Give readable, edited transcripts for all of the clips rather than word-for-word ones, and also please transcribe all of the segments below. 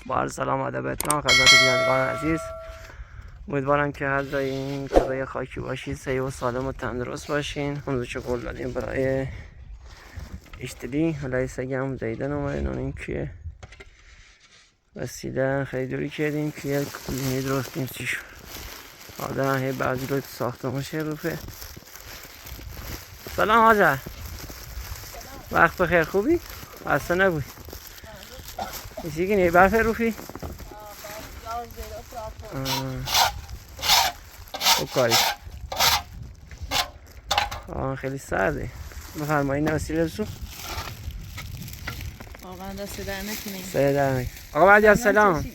با عرض سلام و ادب و احترام خدمت بینندگان عزیز، امیدوارم که هر جای این کره خاکی باشید صحیح و سالم و تندرست باشین. امروز چه قول دادیم برای اشتری حالا سگم زیدن اومدن اون این که وسیله خیلی دوری کردیم که یک کلونی درست کنیم چیش آدم هی بعضی رو ساختمان شروفه. سلام آجا، وقت بخیر، خوبی؟ خسته نبود؟ ایسی که نیه برف روفی؟ او کاری خیلی سرده. بفرمایید وسیله بسو واقعا دست در نکنیم. سه در نکنیم. آقا بعدی از سلام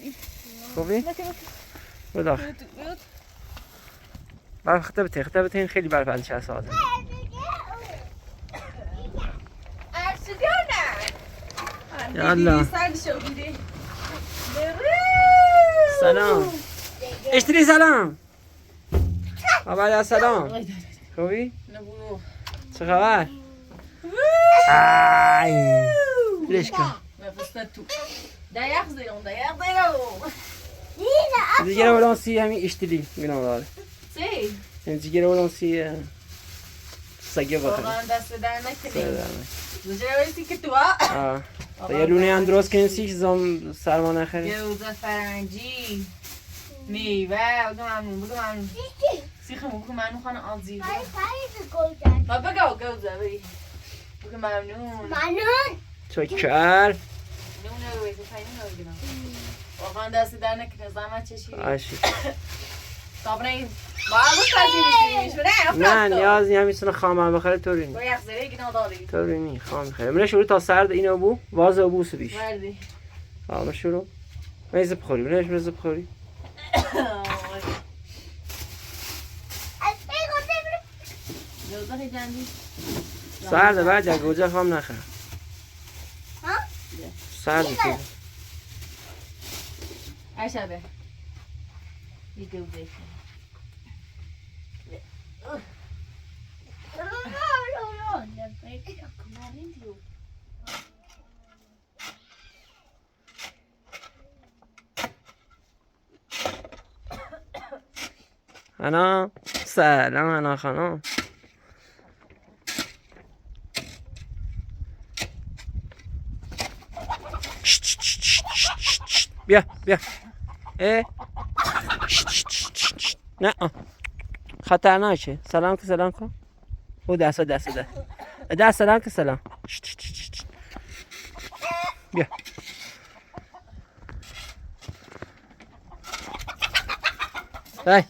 خوبی؟ بوداخ برف خطه بته این خیلی برف ازش هست آدم. یالا سلام اشتری سلام. آقا بعدی از سلام خوبی؟ چه خبر؟ آی ليش كان؟ دیگه ولی سی همین اشتری میگم داره. سی. دیگه ولی سی سگه بخره. واقعا دست در نکنیم. زجرایی که تو تا یه لونه هم درست کنی سیش زم سرما نخری. گوزه فرنگی میوه بگو ممنون سیخم بگو ممنون خانه آزیده بگو گوزه بگو ممنون چکر نونه رو بگو پایین واقعا دست در نکنه زحمت چشید آشی طب نه باید بستازی نه نیاز نیم میتونه خامه بخره طوری نی با یک زره گنا داری طوری نی خام بخره منه شروع تا سرد اینو بو واز بو سو بیش وردی آمه شروع میز بخوری منهش میز بخوری گوزه جندی سرده بعد یا گوجه خام نخره سرده که عشبه یه گوزه انا سلام انا خانم بیا بیا نه خطرناکه سلام که سلام کن او دست سلام که سلام بیا بای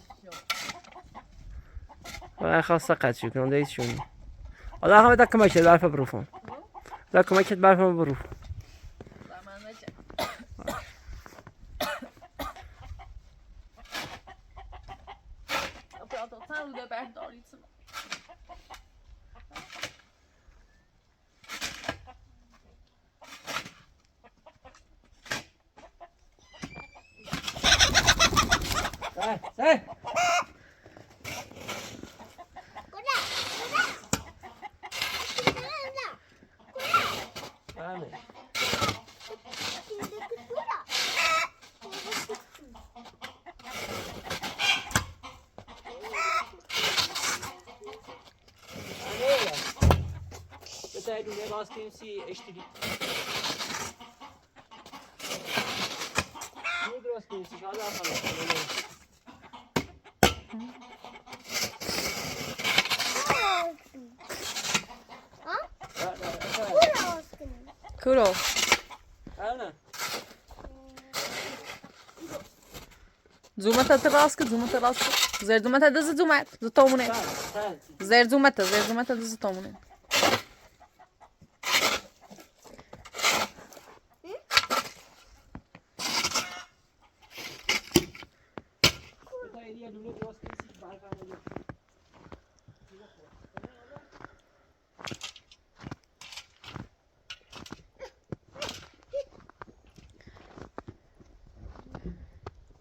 ولی خواسته قد شو کنم دیت شونی حالا همه دا کمکت برف بروفم دا کمکت برفم بروف Hey! بتاعي دونه باستين سي اشتري مو درستين سي هذا خلاص کورو انا زومت راست زر زومت دز زومت زتومونه زر زومت دز زتومونه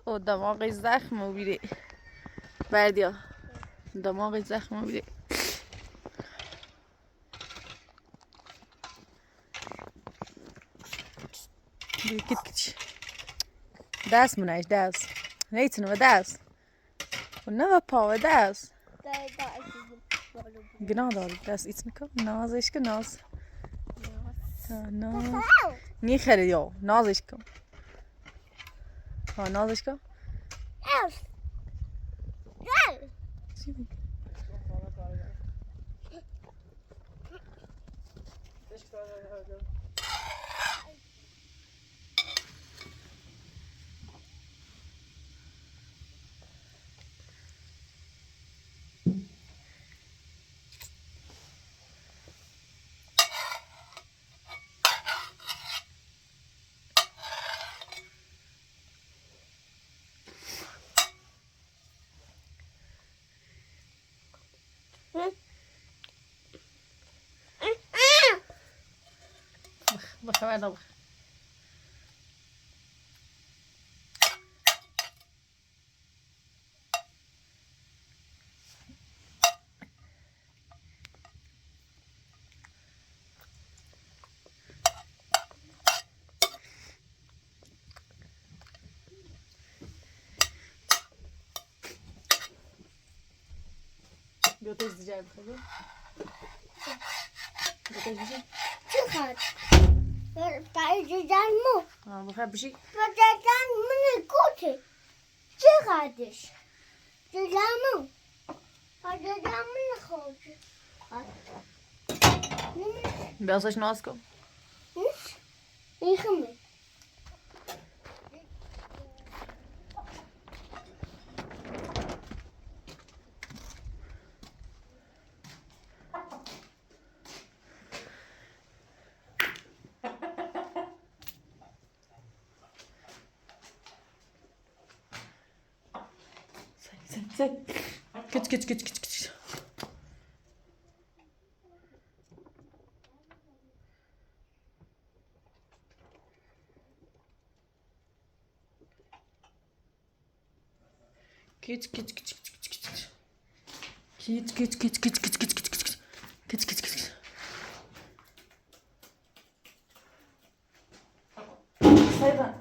او دماغش زخم میره بردیا دماغش زخم میره کت دست منش دست نیتونه و دست و نه پا و دست گناه داری دست ایت میکن نازش کن ناز ناز میخره یا نازش کن ها نازش کن بخبر نبخ بیا تیز دیجای بخواه بیا تیز دیجای چقدر؟ برای مو بخواه بشی برای من کوته چقدرش؟ جزمو برای من خوده بیا ازش ناز کن میخوامه Say. Git. Git. Say that.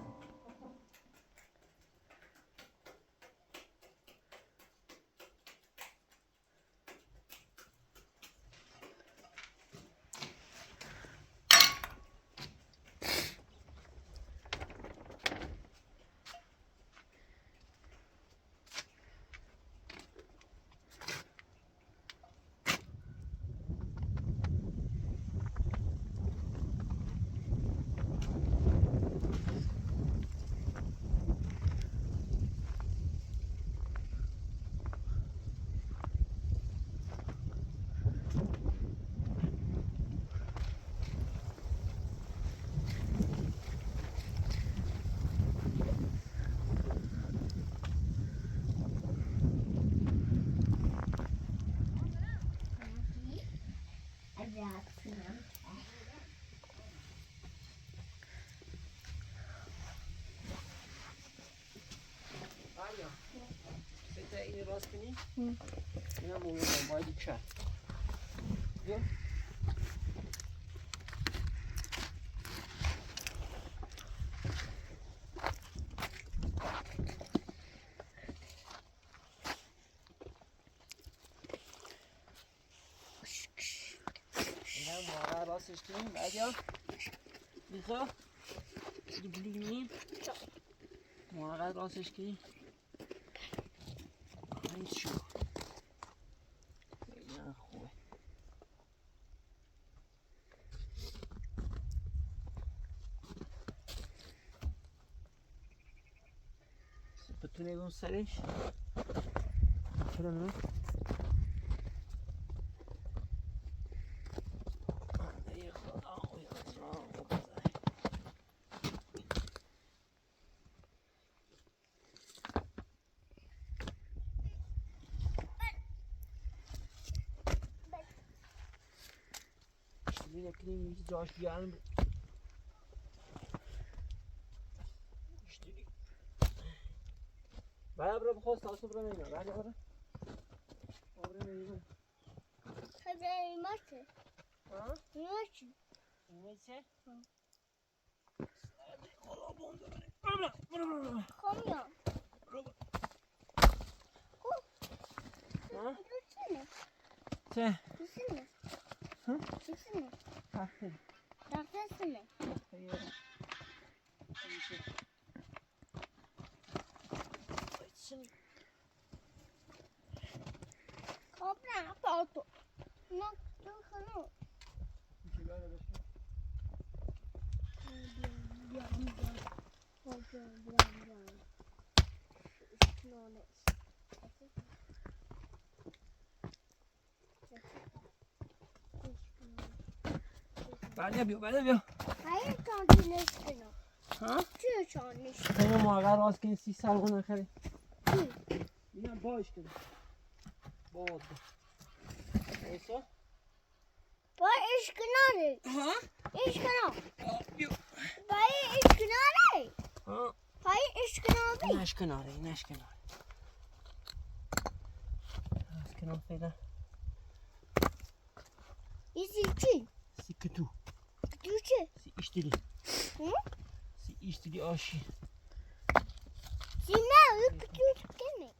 سه اینو راست کنی اینم اون باید کرد بیا اینم مارا راستش کنیم بعد یا بیخوا بلیم مارا راستش کنیم این شو خیلی خوبه بتونه اون سرش چرا نه Yine Josh geldi. İşte. Bayağı bırak host alsa bırak ne? Hadi bırak. Oraya ne yiyin? Hadi maçı. Ha? Maçı. Neyse. Hadi ola bomba. Kom igen. Ja. Lyssna. چه؟ Lyssna. Hm? Lyssna. تخته Lyssna. Kom igen, Pato. Nu, du kan nu. بعد بیا بعد بیا Hayır, tanrılaşkına. ها؟ Tüy tanrılaşkına. خیلی موقع راست که 30 سال کنه خیلی اینم باش کنه باد ایسا Bay ışkına ne? ها؟ Işkına. بیا Bay ışkına ne? ها Bay ışkına ne? اینش کناره اینش کناره از کنار فعلا İzilçi. سی کتو Küçü. سی اشتری Hı? سی اشتری آشی Zina küçük değil mi?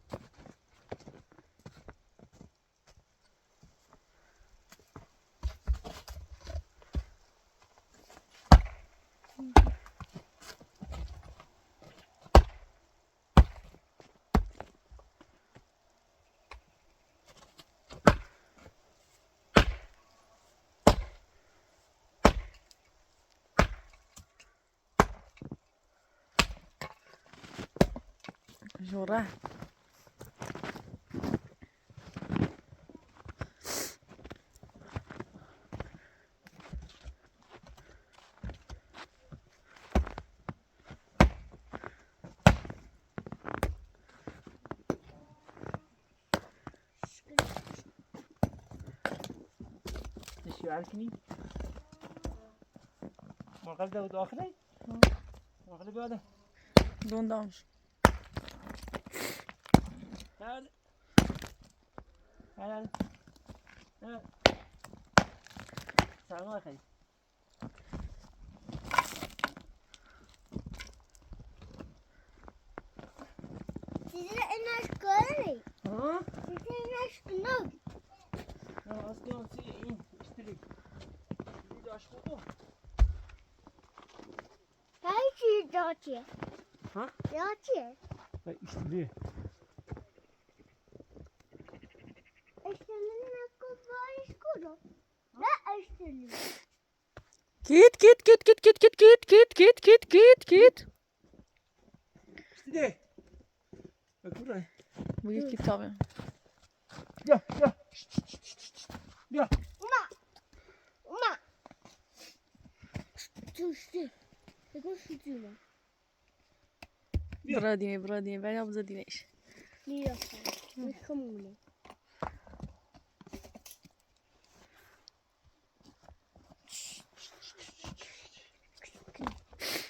جوره تشویل کنی مرغل ده داخله مرغل بیاده دوندامش هذا هذا سلام عليكم Size en aşkına ne? ها Size en aşkına ne? ها اصلا سی این اشتری اشتری داشت بودو Hayır, şey dağıtıyor. ها Dağıtıyor. و اشتری Eşlerin hakkı var ışkına. Ne eşlerin? Git git git git git git git git git git git git. اشتری بگو Bu git git tabii. بیا بیا بیا Uma. Uma. Düştü. Bakın şu düğme. Bura dime ben yapza dineş. Ne yapar? Ne kamunu?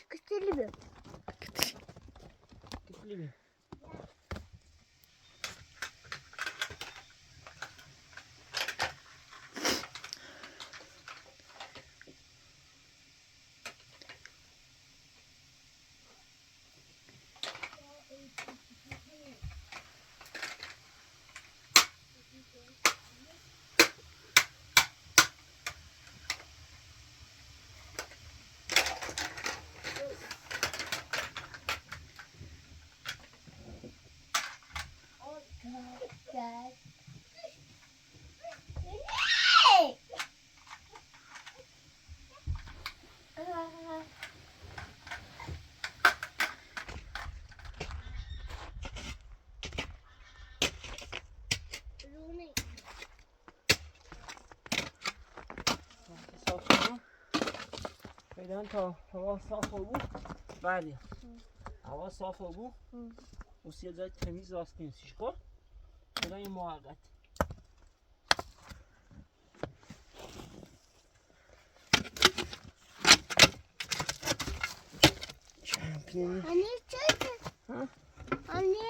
Kıstırlı bir. اشتری Gel. صاف کنم فعلا تا هوا صاف بود بله هوا صاف بود و سی جای تمیز راست کنیش خب برای موقت چمپیونی Anne çöktü. Ha? Anne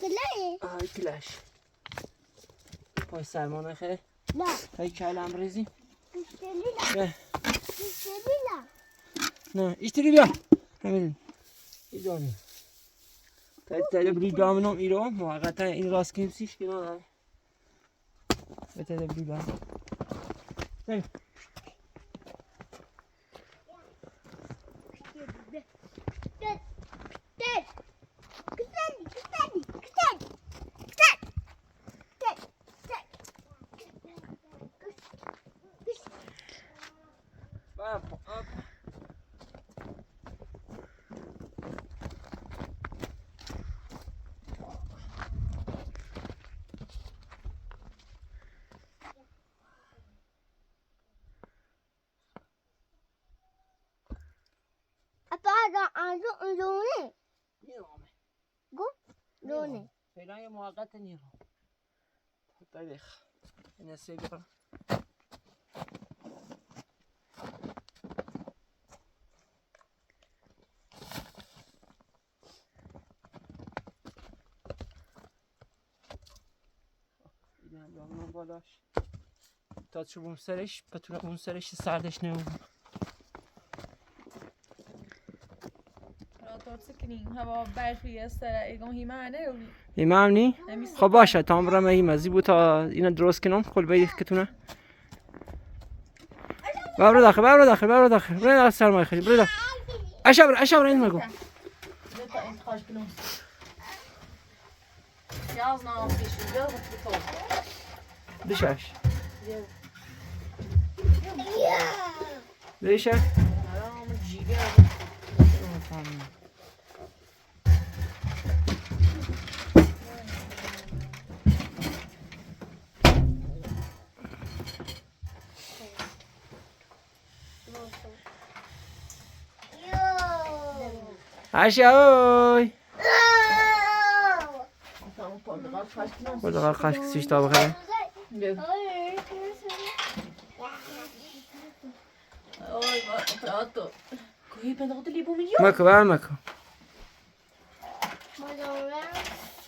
kılay. آی کلش پای سلمان خیلی La. های کلم ریزی Kıstırlı la. به Kıstırlı la. نه اشتری بیا همین ایدانی تایید بری دامنم ایران موقتا این راست کمسیش که نه تایید بری دامن لونه نیرامه گو لونه فعلا یه موقت نیرام طيب هنا السيجارة اینا هم بالاش تا تشوف اون سرش بتونم اون سرش سردش نمون هوا برفی سر ایگم هیمه هم نی؟ خب باشه تا برم هیمه زیبو تا اینا درست کنم کل بیدیخ کتونه برو داخل برو سرمایه خیلی برو داخل اشابر این مگو بشش بشه عشاوی portakal kaç kişi daha bakalım. Mako ver mako.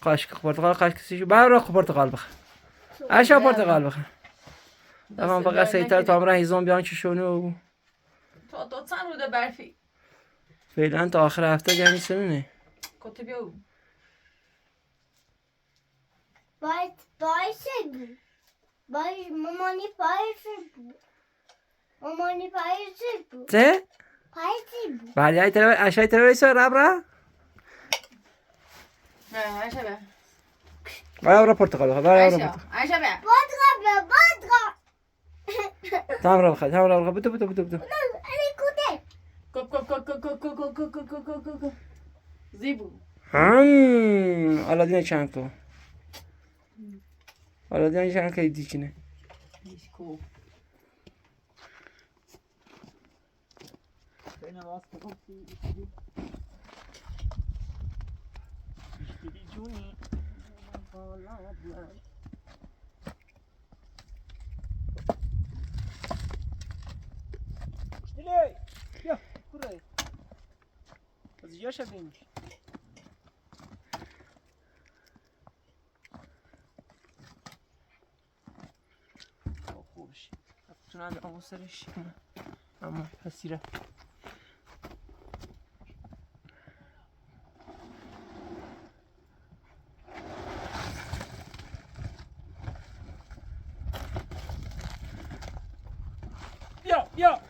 Kaç portakal kaç kişi برو portakal bak. عشا portakal bak. Tamam bak سیتر تا امرا هیزم بیان که شونو. تا چند روز برفی فعلا تا آخر هفته یعنی سنونه. کتبیو مامانی پایسی بود چه؟ پایسی بود بعد اشای تروریست رابرا؟ نه عشبه برو portakal bak. برو عشبه بادغا tamam bak. Budu. علی کوده کو زیبو Aladine çanko. Aladine çanko dikine. Cool. Ya, buraya. Az yaşa benim. خوبش تونم اون سرش اما پسیره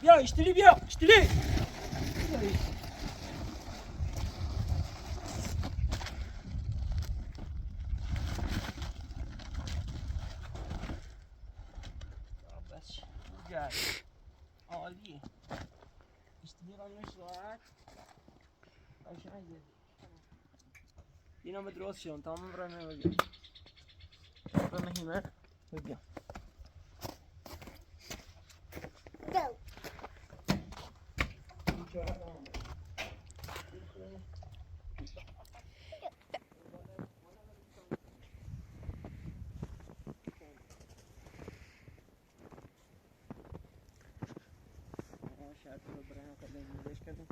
بیا اشتری عالیه اشتری رانش راحت قشنگه اینا درست شدن تمام برام نمیگم برام هیمه بگم شرط رو برای کردن میش کردم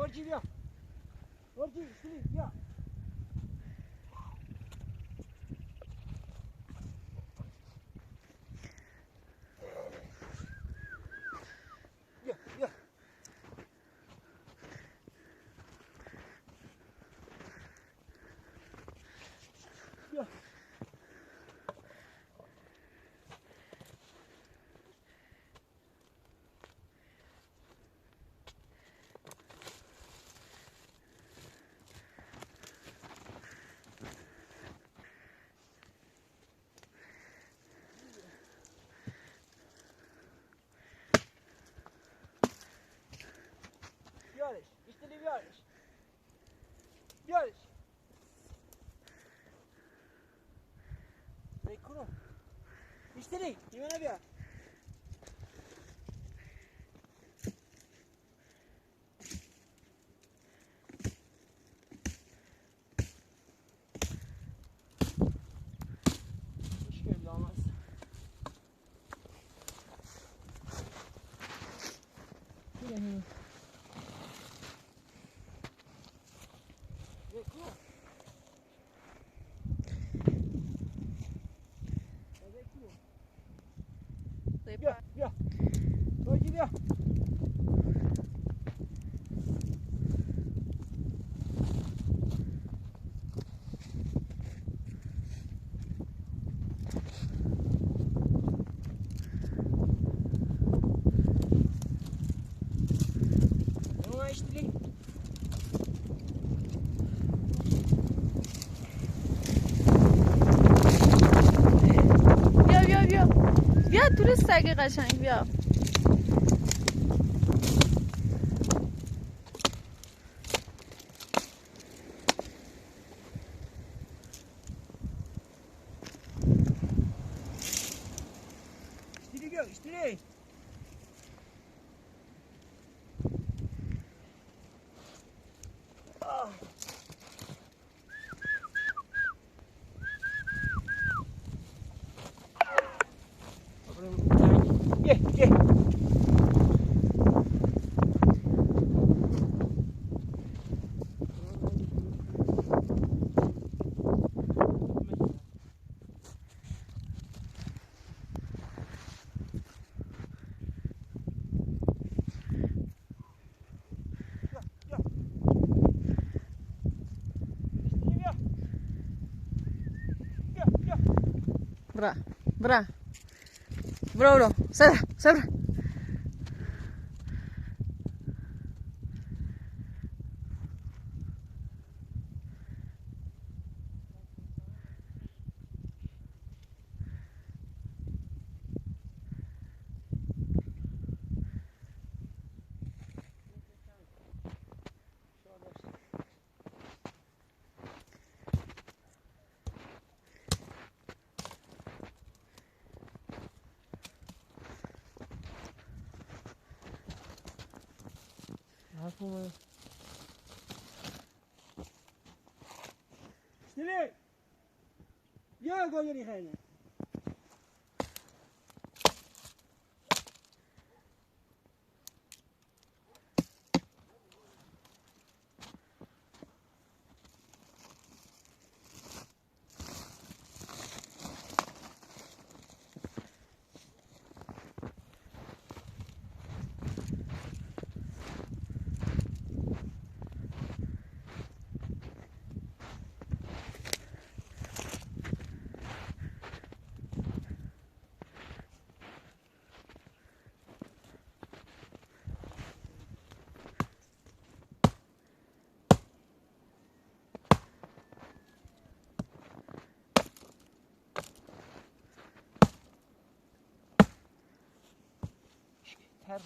برچی بیا برچی اشتری بیا بیا بیا بیا بیارش اشتری بیارش بیارش بکنم اشتری ایمانه بیا مشکل دامست بکنم بیا بیا برچی بیا اون اشتری بیا بیا بیا بیا توریست سگه قشنگ بیا اشتری بیا اشتری ye ye برا برا برا برا صبر صبر اشتری بیا گویری خیلی تر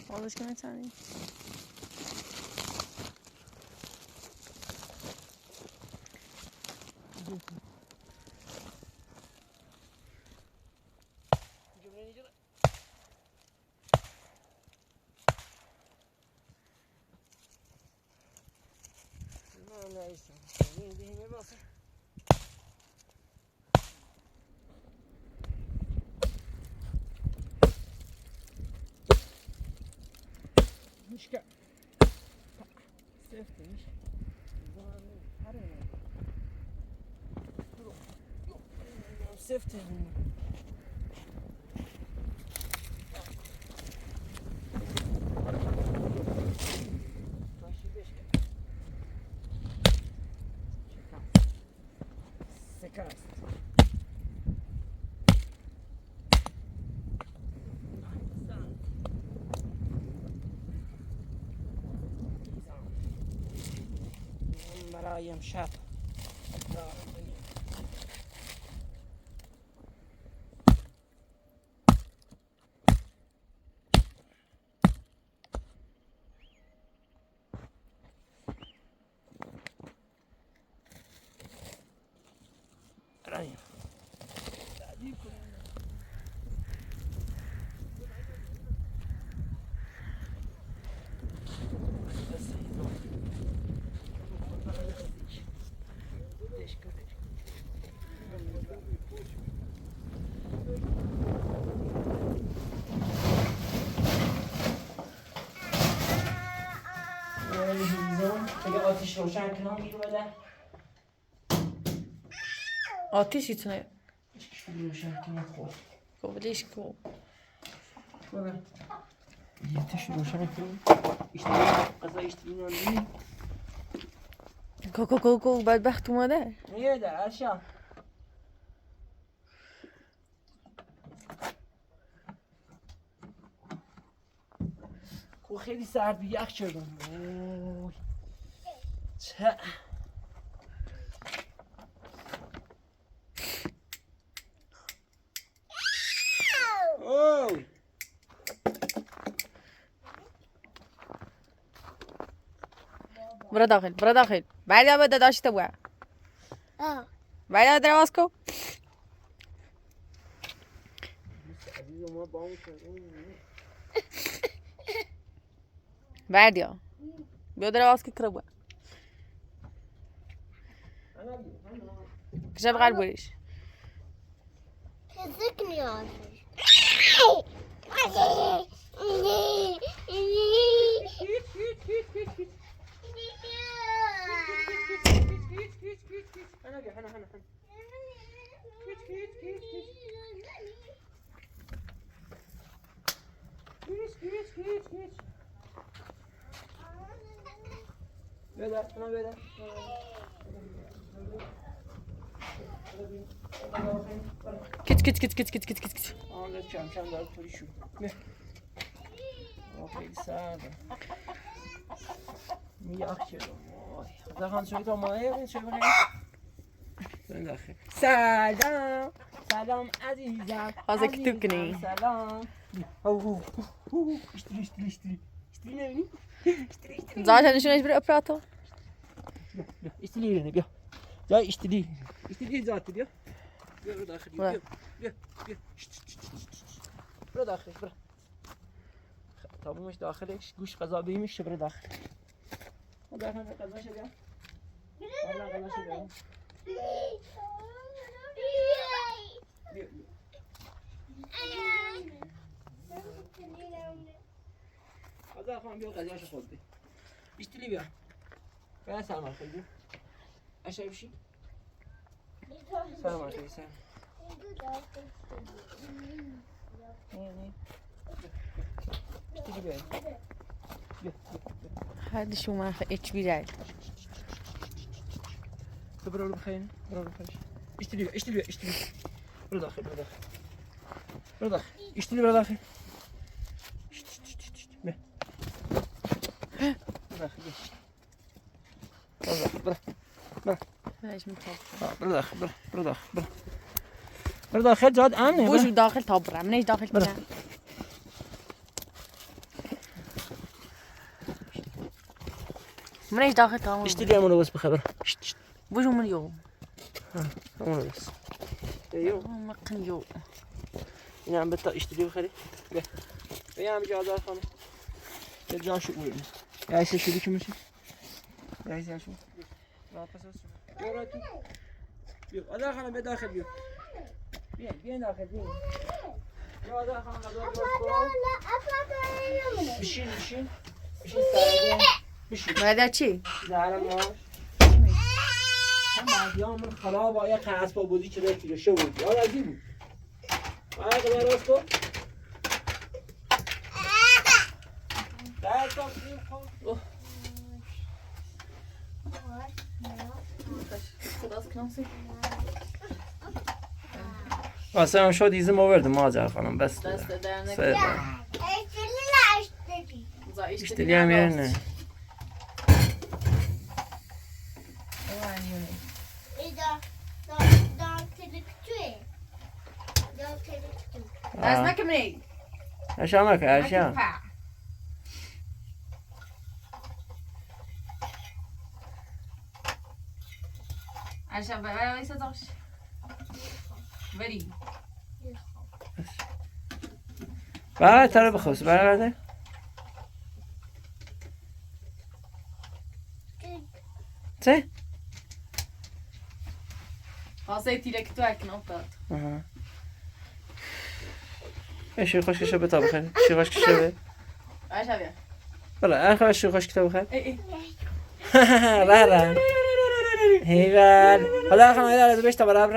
حالش که میتونی جمله رئیسم این دیگه باشه مشكل سيفتي مش سفته سكاست برایم شب برایم دیگه آتیش روشن کنم میگه بده آتیش میتونه روشن کنم خوب قبلش کو بله یه آتیش روشن کنم اشتری قضا اشتری نمی کو بدبخت اومده میگه ده اشیا کو خیلی سرد یخ شدم اوه چه اوه برو داخل بعد بده داشته بوا بعد دراز کو عزیز ما با اون بعد بیا دراز کی کربوا کجا بغل بریش تزكني بده انا بده کت آن چم داره توری شو خیلی سرده میاخ شدم وای خدا شوی تو مایه شوی بریم داخل سلام عزیزم حاضر کی تو کنی سلام او اشتری نبینی زاش نشونش بر اپراتور اشتری بیا جای اشتری ذاتی بیا برو داخل بیا برو داخل برو تابومش داخلش گوش غذا بیمیشه برو داخل داخل غذا شو بیا والله غذا شو بیا غذا خواهم بیا غذا شو خود بی اشتری بیا بیا سلام خیلی اشرب شي سلام عليكم سلام اشتري بيه هذا شو ما ايش بيداي برو بخير اشتري بيه برو داخل اشتري برو داخل بيه داخل برو ليش متوقع برو داخل جاد امنه وش داخل طبرة منيش داخل كذا منيش داخل طبرة اشتري امونه بس بخبر وش من يوم امونه بس ايوه مقن يوم این هم بتا اشتری بخری بیا هم جا دار خانه یه جا شو بویم یا ایسه شروع که میشه یا ایسه شو بیا تو بیا آدم خانم به داخل بیا بیا داخل بیا آدم خانم غذا درست کن بشین سرده بشین بعد چی؟ زهرم باش مردیامون خلا با یه قصد با بودی که رفتی رشه بودی آره از این بود باید قدر راست کن درد کن واسه هم شد ایزم آوردم مادر خانم بس دست در سه نکنه. اشتری هم یعنی دست نکن منی. اشام که اشام عشان برای وایسا داش. بری. بعد ترى بخص بعد چه؟ خاصه تیرک تو اکنم داد. ايش خوش كشبه طب خير شي خوش كشبه عشان بیا. والله اخر شي خوش كتاب خير ای ای. برا هيغال هلا خلنا هلا بيش تبع برا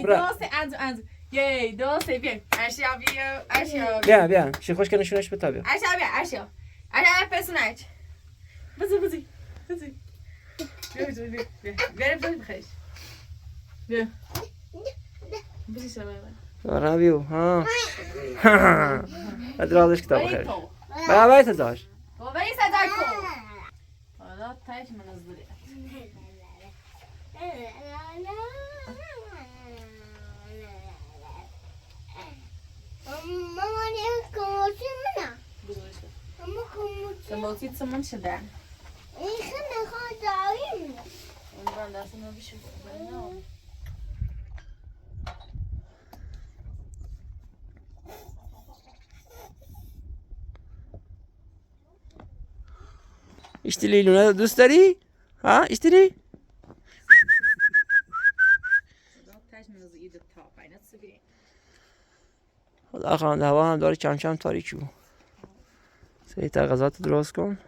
برا دوست انزو. یی دوست بیا. عشان بیا. بيا شي خوش كان شنو ايش بتابع عشان بیا عشان. عشان پسونج. بزی. بیا بخش. بیا. بزی سلام. برا بيو ها ادرادش كتاب خير بقى بايت زاش بابا این صدا کن. حالا تایش من از دوری. ماما نه کموچی منه ماما کموچی سموتی سمون شده. این خیلی خواه داریم اون بند اصلا نبیشه. اشتري لونه دوست داری ها اشتري تایش من از ایده تا پایینت سبیه. خدا خواهند هوا هم داره کم کم تاریکی بود سریع تر غذات درست کن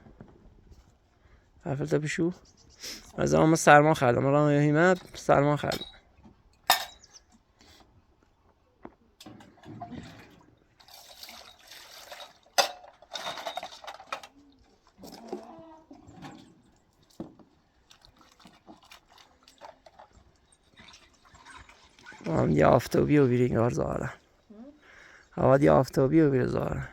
قفل بشو از اما سرما خردم الان یهیمه سرما خردم هم دی آفتابی و بیرینگار زاره هوا دی آفتابی و بیره زاره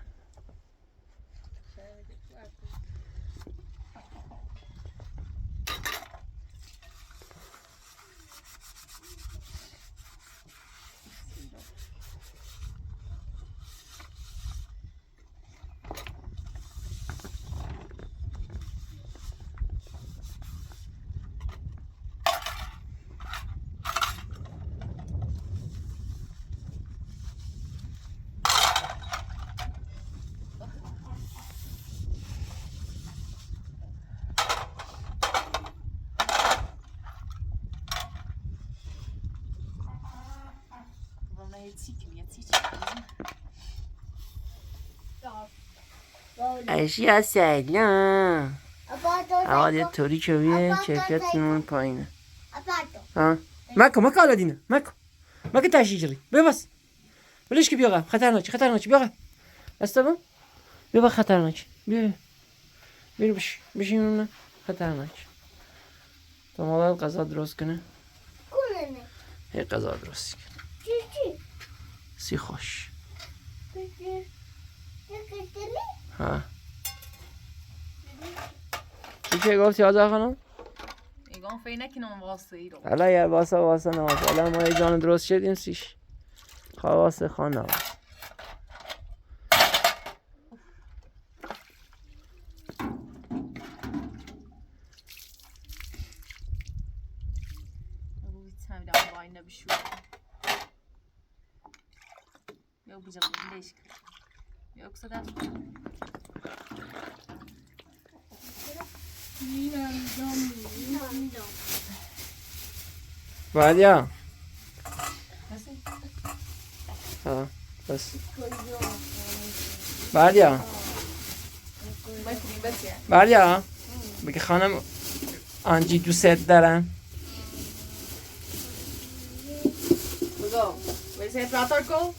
اشیا سلام هوا دی تاریکه بیه کیفیت نون پایینه ها مکو آلادینه مکو تاشی جری ببس بلش که بیاقا خطرناک بیاقا استبم بیا خطرناک بیا بشین اون خطرناک تا مادر غذا درست کنه هی غذا درست کنه سی خوش ها چی گفتی آزا خانم؟ ایگان فی نکنم واسه ای رو. حالا یه واسه نماز حالا ما جان درست شدیم سیش خواسته خان نماز بعدیا ها بس بعدیا بعدیا بگه خانم آنجی دوست دارم بگو ویسه پراتر کن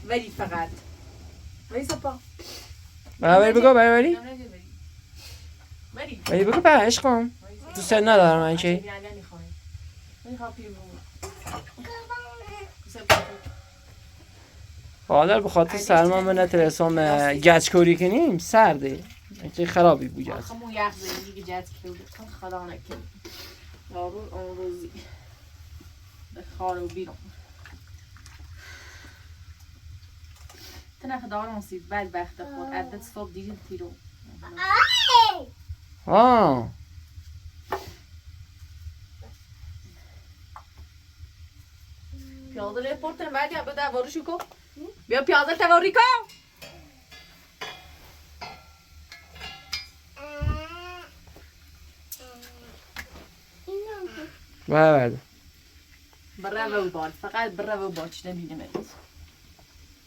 ولی فقط ویسه پا بری بگو بری ولی بری بگو به عشقم دوست ندارم من چی حالا به خاطر سرما من نترسم گچکوری کنیم سرده چه خرابی بود جاست خمو یخ زندگی جد کرده خدا نکنه یارو اون روزی به خارو بیرون تنه خدا نصیب بدبخت خود عدت صبح دیدیم تیرو ها پیاده رپورتن بعد یا بده وارشو کو بیا پیاده تواری کو بله برا و بال فقط برا و بال چه نبینه مرد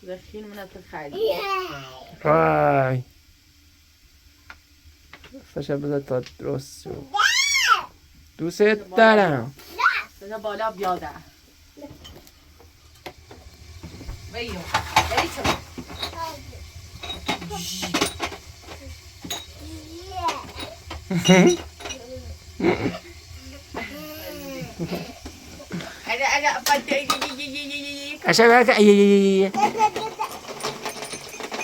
دخیل من خیلی وای فشه بذار تا درست شد دوست دارم بذار بالا بیاده بایو بایی تو اگه پاتی عشان بقى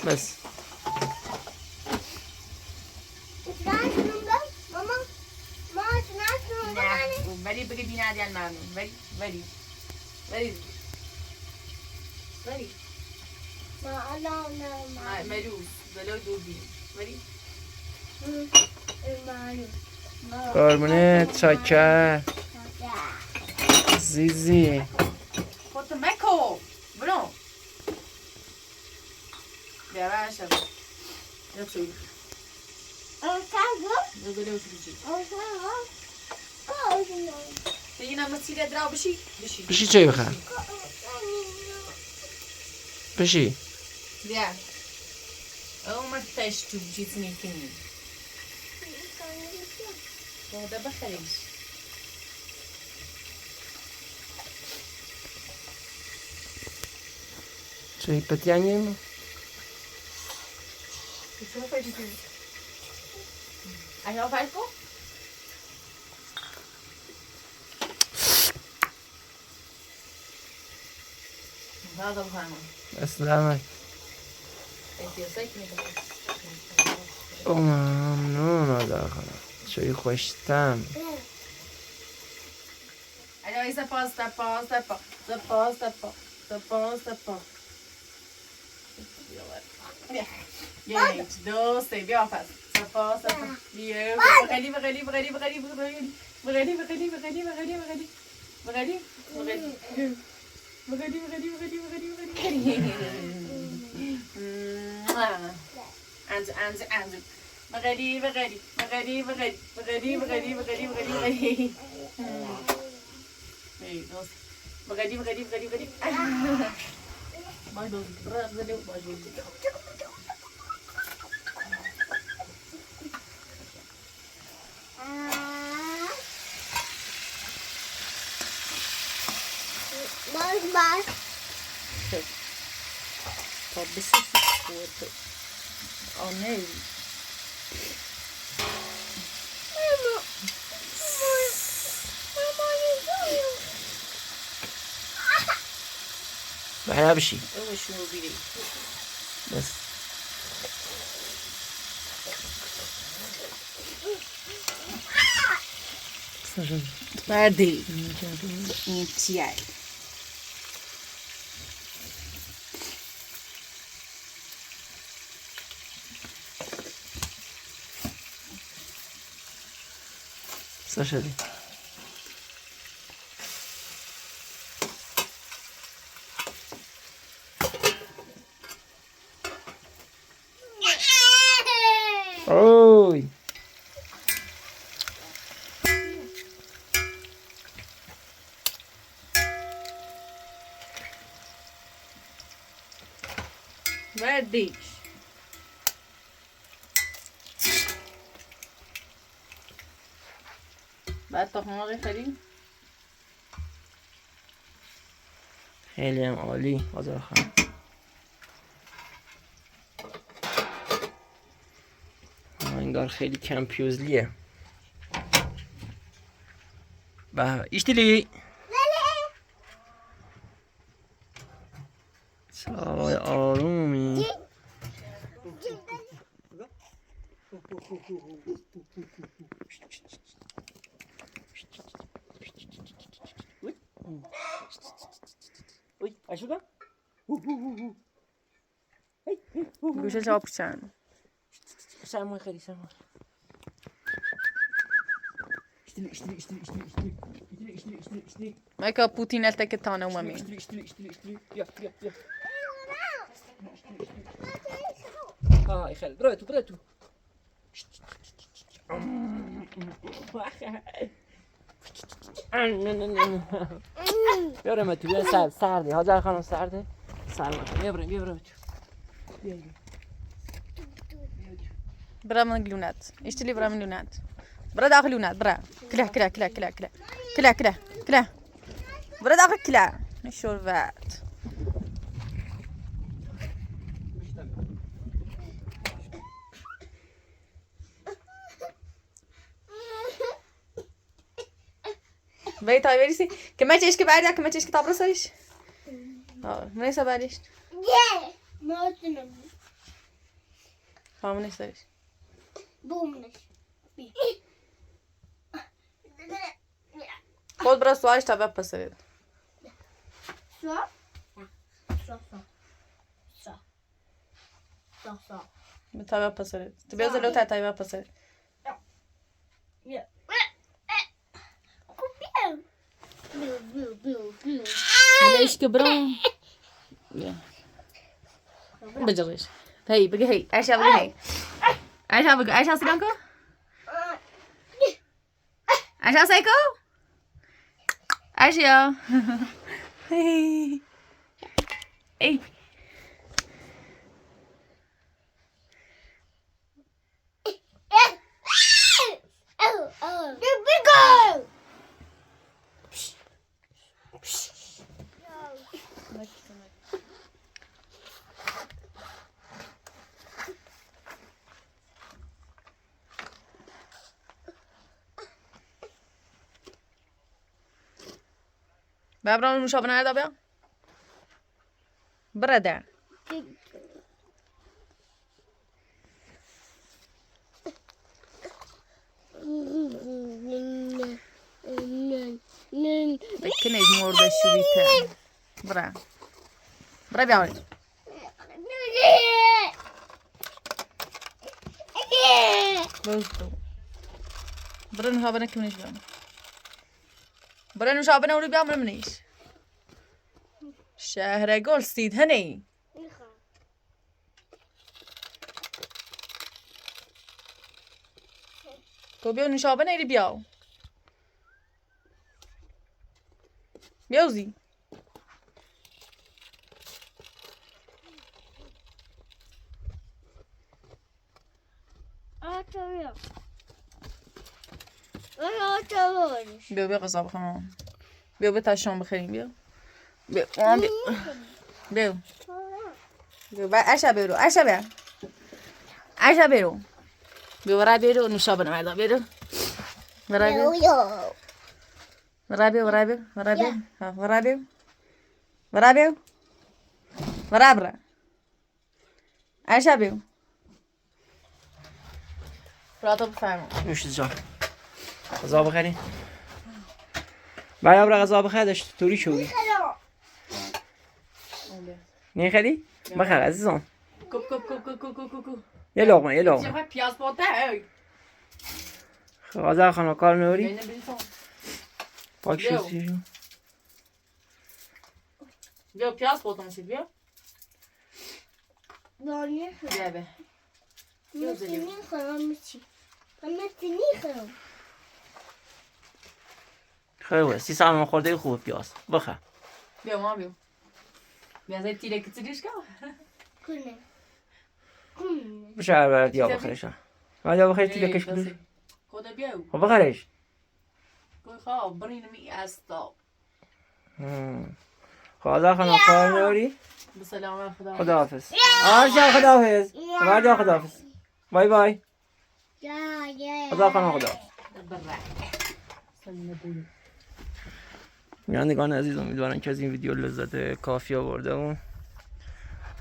بس ولی بگی بینادی الممنون ولی مروز بلو دوبی ولی قربونت چاکر زیزی خودتو مکو برو بیا برشم یا چوی بگو دیگه نمه سیره درا بشی بشی چای بخور بشی بیا او ما تش تو چیز میکنی ده بخریش چای پتیانیم چطور فایده کنی؟ اگه فایده کن؟ هذا بخانم اسلامك ممنون داخل چای خوشتم Allora, sta po. Gente, doce, viu, faz. Sta po. Viu? Anzu. Magari. Hey, doce. Magari. Mais doce. Valeu, mais doce. Bye. Tabii sıkıntı. Anne. بحنا بشي اول شو بيدي بس بعدي انتياي ساشا دي اوي Verdik. بعد تخم مرغ خیلی خیلی هم عالی آزار خانم. انگار خیلی کمپیوزلیه. به ایشتیلی چای آرومی. Uy, ayuda. گوشه چاپ کن سرمایه خیلی سرمایه. اشتری. مایکا پوتین التک تانه اوممی اشتری. یا. ای خیلی برای تو. بیارم تو بیا سرده حاضر خانم سرده سلامت بیارم تو برا من لونات اشتري برا من لونات برا داخل لونات برا كلا برا داخل كلا الشربات بيت هاي بريسي كمان تيجي كبعدها كمان تيجي كتابرس ايش ما يسباليش ما أتنم فاهمني ايش بومنش خود برا سواش تابع بسرد صح تابع بسرد تبي أزلو تابع بسرد ليش كبران بجريش هي بقى هي عايشة بقى هي عايشة سيلانكو عايشة سايكو عايشة اي بابرام المشابه نهاية بيا بردا كنا يزمور بالشويتة برا بيعود بوستو برا نشابنا كمنيش بيعود برا نشابنا ولي بيعمل منيش شهر جول ستيد هني تو بيو نشابنا يلي بياو بيوزي بيو غصاب خمان بيو تاشون بخيرين بيو بيو عشا بيرو بيو ورا بيرو نشابنا معدا بيرو ورا برا عشا بيو براتو بفرمو نوش جان غذا بخری برای غذا بخری داشت توری شوی نخری بخر عزیزم کو یه لقمه چه پیاز پاته غذا خانه کار نوری پاک شد بیا پیاز پاتم شد بیا بیا به خیلی 300 من خورده خوب پیاز بخر بیا ما بیا زای تیره کتریش که کنه کنه بشه برات یا بخریش بعد یا بخیر تی بکش بدوش خدا بیاو خب بخریش گوی خواه برین می استا خدا خانم کار نداری بسلام خدا خداحافظ آرشا خداحافظ بعد خداحافظ بای بای یا خدا خانم خدا بینندگان عزیز امیدوارم که از این ویدیو لذت کافی آورده و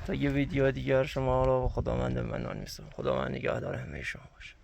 تا یه ویدیو دیگر شما رو خداوند منان میسپارم. خداوند نگهدار همه شما باشه.